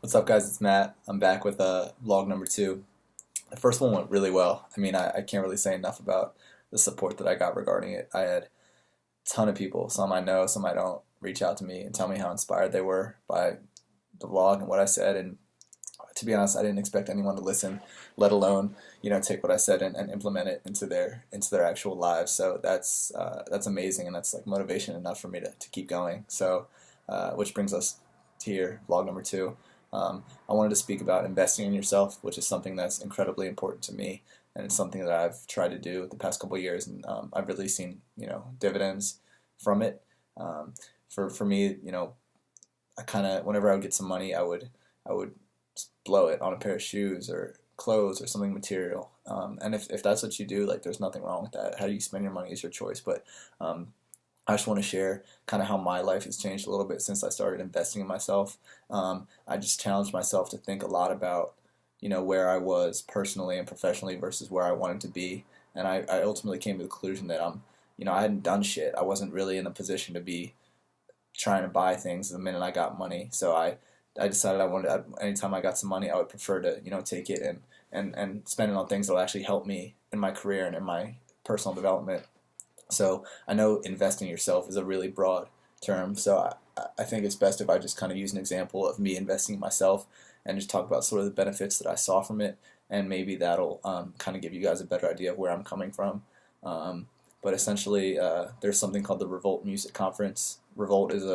What's up, guys? It's Matt. I'm back with vlog number two. The first one went really well. I mean, I can't really say enough about the support that I got regarding it. I had a ton of people, some I know, some I don't, reach out to me and tell me how inspired they were by the vlog and what I said. And to be honest, I didn't expect anyone to listen, let alone take what I said and implement it into their actual lives. So that's amazing, and that's like motivation enough for me to keep going. So, which brings us to here, vlog number two. I wanted to speak about investing in yourself, which is something that's incredibly important to me, and it's something that I've tried to do the past couple of years, and I've really seen dividends from it. Um, for me, I kind of whenever I would get some money, I would blow it on a pair of shoes or clothes or something material. And if that's what you do, like there's nothing wrong with that. How do you spend your money is your choice, but um, I just want to share kind of how my life has changed a little bit since I started investing in myself. I just challenged myself to think a lot about, where I was personally and professionally versus where I wanted to be. And I ultimately came to the conclusion that I hadn't done shit. I wasn't really in a position to be trying to buy things the minute I got money. So I decided anytime I got some money, I would prefer to, take it and spend it on things that will actually help me in my career and in my personal development. So I know investing in yourself is a really broad term. So I think it's best if I just kind of use an example of me investing in myself and just talk about sort of the benefits that I saw from it, and maybe that'll kind of give you guys a better idea of where I'm coming from. But essentially, there's something called the Revolt Music Conference. Revolt is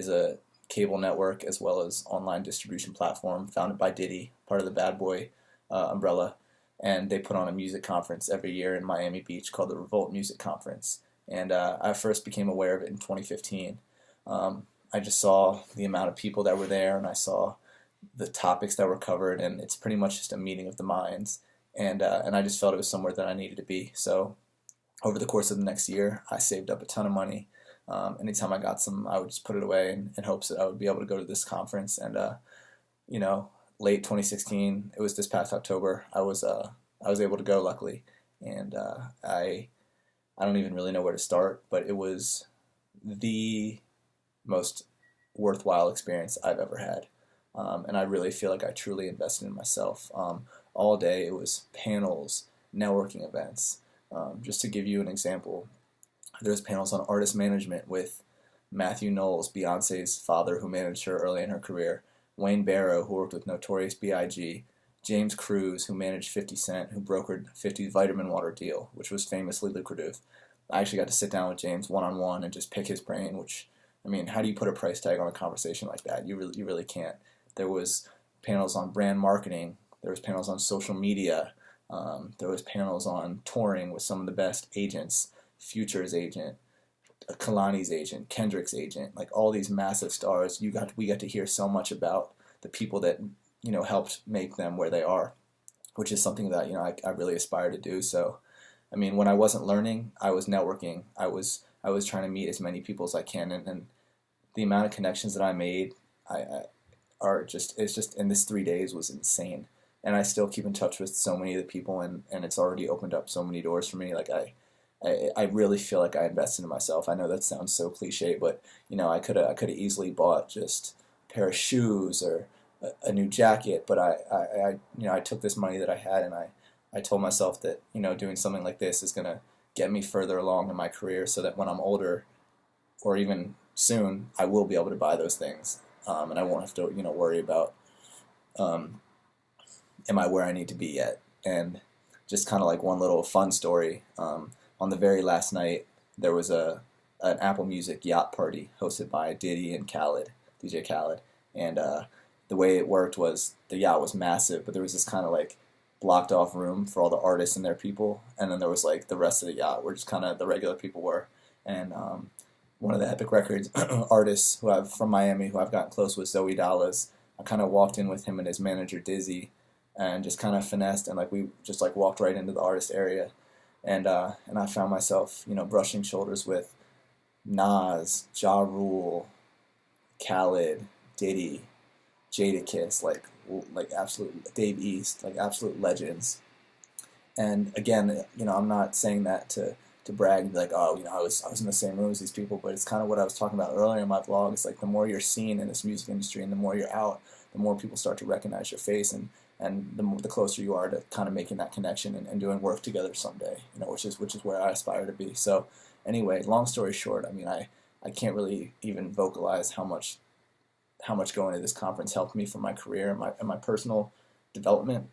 a cable network as well as online distribution platform founded by Diddy, part of the Bad Boy umbrella, and they put on a music conference every year in Miami Beach called the Revolt Music Conference. And I first became aware of it in 2015. I just saw the amount of people that were there, and I saw the topics that were covered, and it's pretty much just a meeting of the minds. And I just felt it was somewhere that I needed to be. So over the course of the next year, I saved up a ton of money. Anytime I got some, I would just put it away in hopes that I would be able to go to this conference. And you know, late 2016, it was this past October, I was able to go, luckily. And I don't even really know where to start, but it was the most worthwhile experience I've ever had. And I really feel like I truly invested in myself. All day it was panels, networking events. Just to give you an example, there's panels on artist management with Matthew Knowles, Beyonce's father, who managed her early in her career, Wayne Barrow, who worked with Notorious B.I.G., James Cruz, who managed 50 Cent, who brokered 50's vitamin water deal, which was famously lucrative. I actually got to sit down with James one on one and just pick his brain. Which, I mean, how do you put a price tag on a conversation like that? You really can't. There was panels on brand marketing. There was panels on social media. There was panels on touring with some of the best agents, Future's agent, Kalani's agent, Kendrick's agent, like all these massive stars. We got to hear so much about the people that helped make them where they are, which is something that I really aspire to do. So, I mean, when I wasn't learning, I was networking. I was trying to meet as many people as I can, and the amount of connections that I made, I are just it's just in this 3 days was insane. And I still keep in touch with so many of the people, and it's already opened up so many doors for me. Like I really feel like I invested in myself. I know that sounds so cliche, but I could have easily bought just a pair of shoes or a new jacket, but I took this money that I had, and I told myself that doing something like this is gonna get me further along in my career, so that when I'm older, or even soon, I will be able to buy those things, and I won't have to worry about um, am I where I need to be yet. And just kind of like one little fun story. On the very last night, there was an Apple Music yacht party hosted by Diddy and DJ Khaled, and the way it worked was the yacht was massive, but there was this kind of like blocked off room for all the artists and their people, and then there was like the rest of the yacht where just kind of the regular people were. And one of the Epic Records artists who I've from Miami who I've gotten close with, Zoe Dallas. I kind of walked in with him and his manager Dizzy, and just kind of finessed, and like we just like walked right into the artist area, and I found myself brushing shoulders with Nas, Ja Rule, Khaled, Diddy, Jadakiss, like absolute Dave East, like absolute legends. And again, I'm not saying that to brag and be like, oh, I was in the same room as these people, but it's kind of what I was talking about earlier in my vlog. It's like the more you're seen in this music industry and the more you're out, the more people start to recognize your face, and the closer you are to kind of making that connection and doing work together someday, which is where I aspire to be. So anyway, long story short, I mean, I can't really even vocalize how much going to this conference helped me for my career and my personal development.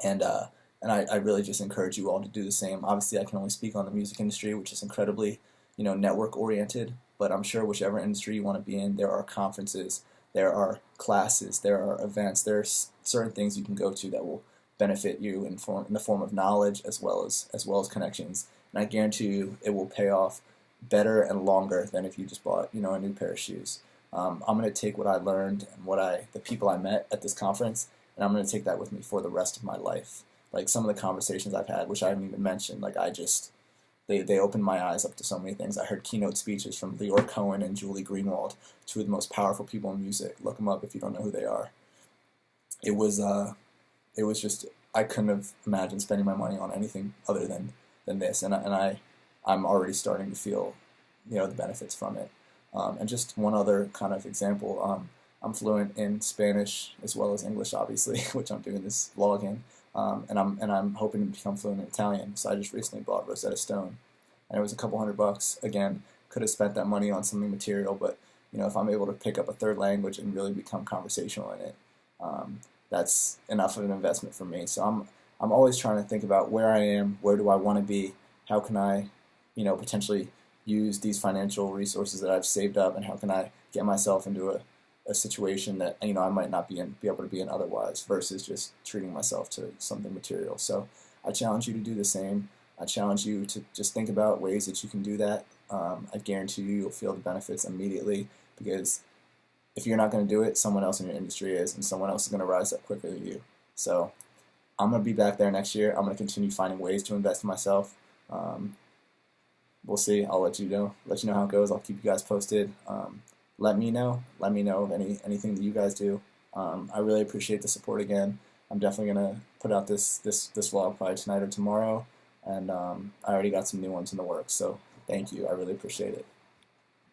And I really just encourage you all to do the same. Obviously, I can only speak on the music industry, which is incredibly, network oriented, but I'm sure whichever industry you want to be in, there are conferences, there are classes, there are events, there are certain things you can go to that will benefit you in the form of knowledge as well as connections. And I guarantee you it will pay off better and longer than if you just bought, a new pair of shoes. I'm going to take what I learned and the people I met at this conference, and I'm going to take that with me for the rest of my life. Like some of the conversations I've had, which I haven't even mentioned, like they opened my eyes up to so many things. I heard keynote speeches from Leor Cohen and Julie Greenwald, two of the most powerful people in music. Look them up if you don't know who they are. It was just, I couldn't have imagined spending my money on anything other than this, and I'm already starting to feel, the benefits from it. And just one other kind of example, I'm fluent in Spanish as well as English, obviously, which I'm doing this vlog in. And I'm hoping to become fluent in Italian. So I just recently bought Rosetta Stone, and it was a couple $100. Again, could have spent that money on something material, but if I'm able to pick up a third language and really become conversational in it, that's enough of an investment for me. So I'm always trying to think about where I am, where do I want to be, how can I, potentially use these financial resources that I've saved up, and how can I get myself into a situation that I might not be able to be in otherwise, versus just treating myself to something material. So I challenge you to do the same. I challenge you to just think about ways that you can do that. I guarantee you'll feel the benefits immediately, because if you're not going to do it, someone else in your industry is, and someone else is going to rise up quicker than you. So I'm going to be back there next year. I'm going to continue finding ways to invest in myself. We'll see. I'll let you know how it goes. I'll keep you guys posted. Let me know of anything that you guys do. I really appreciate the support again. I'm definitely gonna put out this vlog probably tonight or tomorrow, and I already got some new ones in the works. So thank you. I really appreciate it.